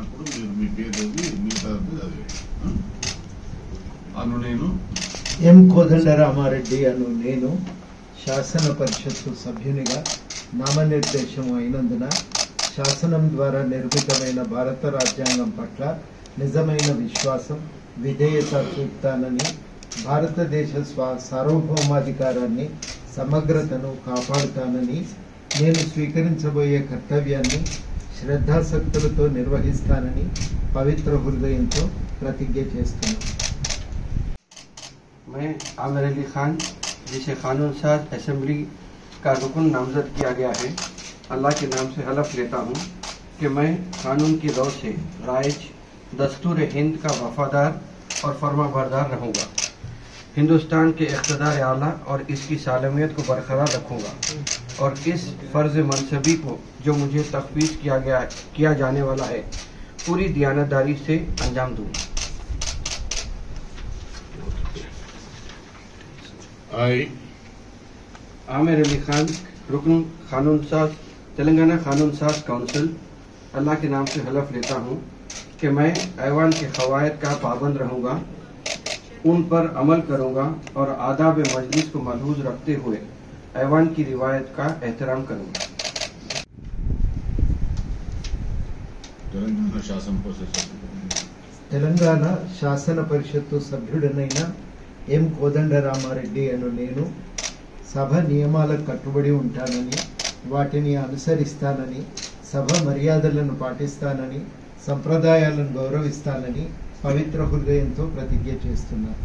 అన్నప్పుడు మీరు మీ పేరు మిగతా అను నేను ఎం కోదండరామారెడ్డి అను నేను శాసన పరిషత్తు సభ్యునిగా నామనిర్దేశం అయినందున శాసనం ద్వారా నిర్మితమైన భారత రాజ్యాంగం పట్ల నిజమైన విశ్వాసం విధేయత చూపుతానని, భారతదేశ సార్వభౌమాధికారాన్ని సమగ్రతను కాపాడుతానని, నేను స్వీకరించబోయే కర్తవ్యాన్ని శ్రద్ధాశక్తులతో నిర్వహిస్తానని పవిత్ర హృదయంతో ప్రతిజ్ఞ చేస్తున్నాను. मैं आमिर अली खान, जिसे कानून साज असेंबली का रुकन नामजद किया गया है, अल्लाह के नाम से हलफ लेता हूँ कि मैं कानून की रौ से राइज दस्तूर हिंद का वफादार और फर्माबरदार रहूँगा, हिंदुस्तान के इक़्तिदार आला और इसकी सालमियत को बरकरार रखूँगा और इस फ़र्ज़ मनसबी को जो मुझे तफ़वीज़ किया जाने वाला है पूरी दियानतदारी से अंजाम दूँगा। आमिर अली खान, रुकन कानून साज, तेलंगाना कानून साज काउंसिल, अल्लाह के नाम से हलफ लेता हूँ कि मैं ऐवान के क़वायद का पाबंद रहूँगा, उन पर अमल करूँगा और आदाब मजलिस को मलहूज़ रखते हुए ऐवान की रिवायत का एहतराम करूँगा। తెలంగాణ శాసన పరిషత్తు సభ్యుడనైన ఎం కోదండరామారెడ్డి అను నేను సభ నియమాలకు కట్టుబడి ఉంటానని, వాటిని అనుసరిస్తానని, సభ మర్యాదలను పాటిస్తానని, సంప్రదాయాలను గౌరవిస్తానని పవిత్ర హృదయంతో ప్రతిజ్ఞ చేస్తున్నాను.